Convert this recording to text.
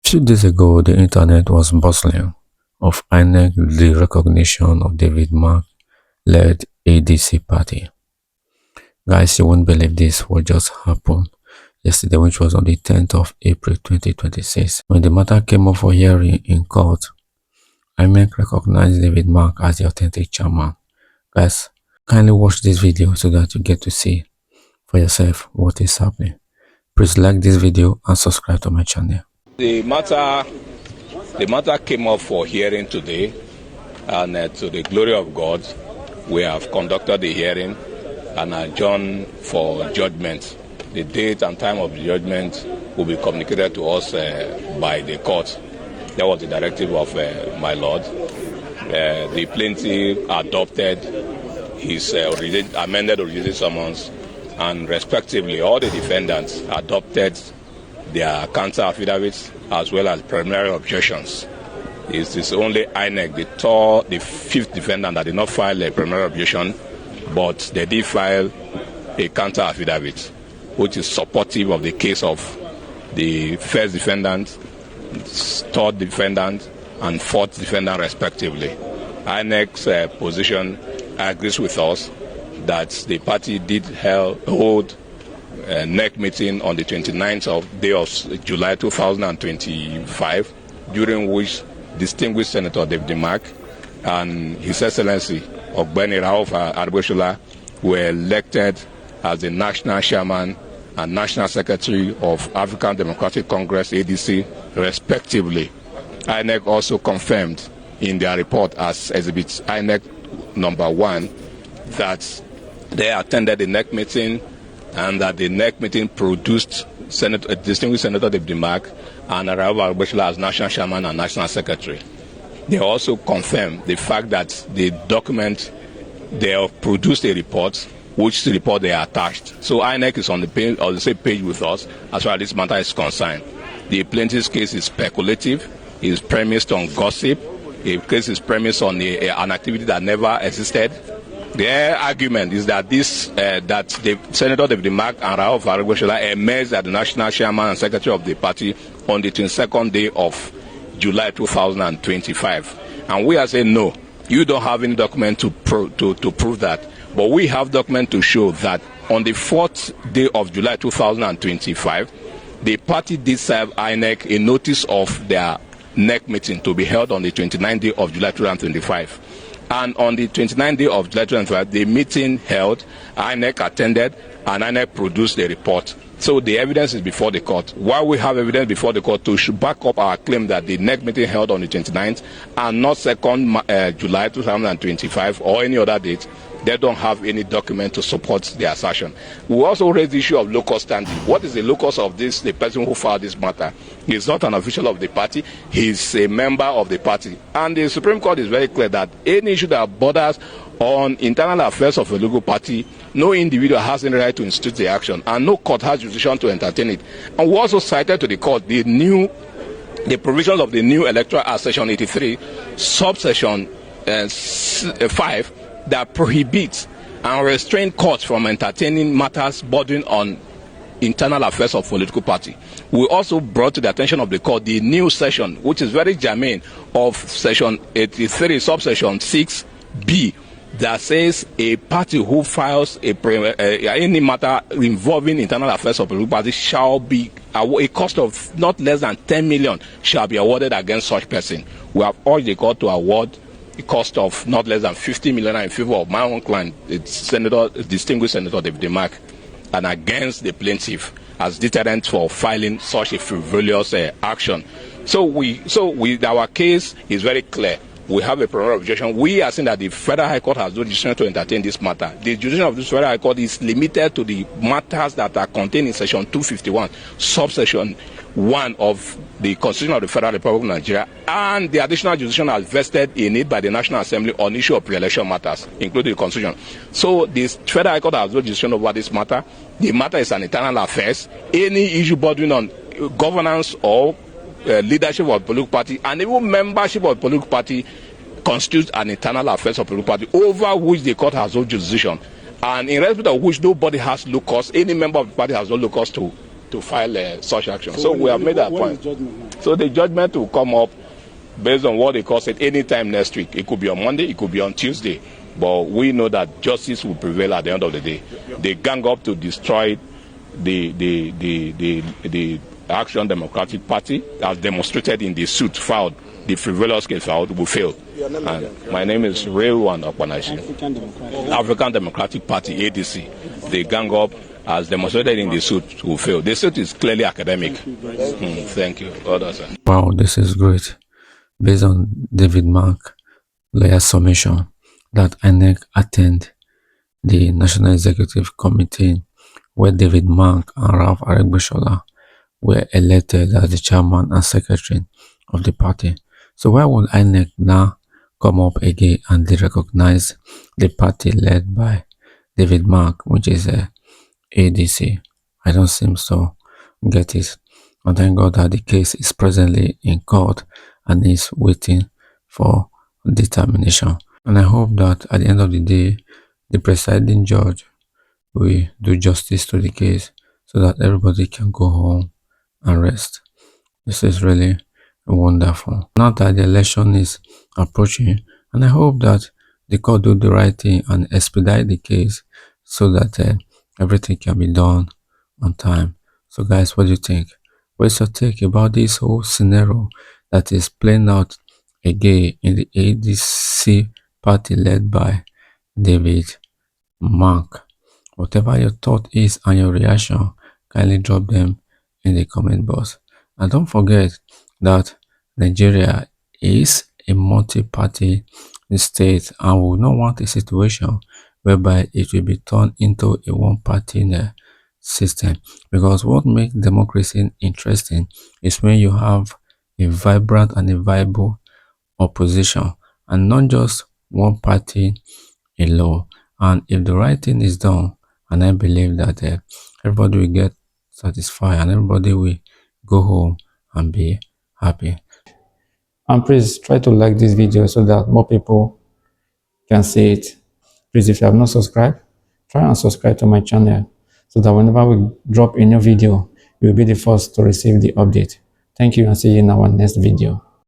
2 days ago, the internet was bustling of INEC derecognition of David Mark led ADC party. Guys, you won't believe this, what just happened yesterday, which was on the 10th of April 2026. When the matter came up for hearing in court, INEC recognized David Mark as the authentic chairman. Guys, kindly watch this video so that you get to see for yourself what is happening. Please like this video and subscribe to my channel. The matter came up for hearing today, and to the glory of God, we have conducted the hearing and adjourned for judgment. The date and time of the judgment will be communicated to us by the court. That was the directive of my lord. The plaintiff adopted his amended originating summons, and respectively, all the defendants adopted their counter affidavits as well as preliminary objections. It is only INEC, the fifth defendant, that did not file a preliminary objection, but they did file a counter affidavit, which is supportive of the case of the first defendant, third defendant, and fourth defendant, respectively. INEC's position agrees with us that the party did hold a NEC meeting on the 29th of day of July 2025, during which distinguished Senator David Mark and His Excellency Ogbeni Rauf and Aregbesola were elected as the National Chairman and National Secretary of African Democratic Congress, ADC, respectively. INEC also confirmed in their report as Exhibit INEC number 1 that they attended the NEC meeting and that the NEC meeting produced distinguished Senator David Mark and Rauf Aregbesola as National Chairman and National Secretary. They also confirmed the fact that the document, they have produced a report, which report they attached. So INEC is on the same page with us as far as this matter is concerned. The plaintiff's case is speculative, is premised on gossip, the case is premised on an activity that never existed. Their argument is that Senator David Mark and Rauf Aregbesola emerged as the National Chairman and Secretary of the party on the 22nd day of July 2025. And we are saying, no, you don't have any document to prove that. But we have document to show that on the 4th day of July 2025, the party did serve INEC a notice of their NEC meeting to be held on the 29th day of July 2025. And on the 29th day of July 2025, the meeting held, INEC attended, and INEC produced a report. So the evidence is before the court. While we have evidence before the court to back up our claim that the NEC meeting held on the 29th and not 2nd July 2025 or any other date, they don't have any document to support the assertion. We also raise the issue of locus standi. What is the locus of this? The person who filed this matter, he is not an official of the party. He is a member of the party. And the Supreme Court is very clear that any issue that borders on internal affairs of a local party, no individual has any right to institute the action, and no court has jurisdiction to entertain it. And we also cited to the court the provisions of the new Electoral Act, Section 83, subsection 5, that prohibits and restrain courts from entertaining matters bordering on internal affairs of political party. We also brought to the attention of the court the new section, which is very germane, of Section 83, subsection 6B, that says a party who files any matter involving internal affairs of political party shall be a cost of not less than 10 million shall be awarded against such person. We have urged the court to award a cost of not less than 50 million in favor of my own client, distinguished Senator David Mark, and against the plaintiff as deterrent for filing such a frivolous action. So our case is very clear. We have a preliminary objection. We are saying that the Federal High Court has no jurisdiction to entertain this matter. The jurisdiction of this Federal High Court is limited to the matters that are contained in Section 251, subsection 1 of the Constitution of the Federal Republic of Nigeria, and the additional jurisdiction as vested in it by the National Assembly on issue of pre-election matters, including the Constitution. So the Federal High Court has no jurisdiction over this matter. The matter is an internal affairs. Any issue bordering on governance or leadership of a political party and even membership of a political party constitutes an internal affairs of a political party over which the court has no jurisdiction, and in respect of which nobody has locus, any member of the party has no locus to to file such action. So we have made that point. So the judgment will come up based on what they call it anytime next week. It could be on Monday, it could be on Tuesday. But we know that justice will prevail at the end of the day. They gang up to destroy the Action Democratic Party, as demonstrated in the suit filed, the frivolous case filed, will fail. And my name is Rauf and Ogbeni. African Democratic Party, ADC. They gang up, as demonstrated in the suit, will fail. The suit is clearly academic. Thank you. Wow, this is great. Based on David Mark, lawyer's summation, that INEC attend the National Executive Committee where David Mark and Rauf Aregbesola were elected as the chairman and secretary of the party. So why would INEC now come up again and derecognize the party led by David Mark, which is a ADC? I don't seem to get it. And thank God that the case is presently in court and is waiting for determination. And I hope that at the end of the day, the presiding judge will do justice to the case so that everybody can go home and rest. This is really wonderful. Now that the election is approaching, and I hope that the court do the right thing and expedite the case so that everything can be done on time. So guys, what do you think? What's your take about this whole scenario that is playing out again in the ADC party led by David Mark? Whatever your thought is and your reaction, kindly drop them in the comment box. And don't forget that Nigeria is a multi-party state and we will not want a situation whereby it will be turned into a one-party system. Because what makes democracy interesting is when you have a vibrant and a viable opposition and not just one party alone. And if the right thing is done, and I believe that everybody will get satisfied and everybody will go home and be happy. And please try to like this video so that more people can see it. Please, if you have not subscribed, try and subscribe to my channel so that whenever we drop a new video, you will be the first to receive the update. Thank you and see you in our next video.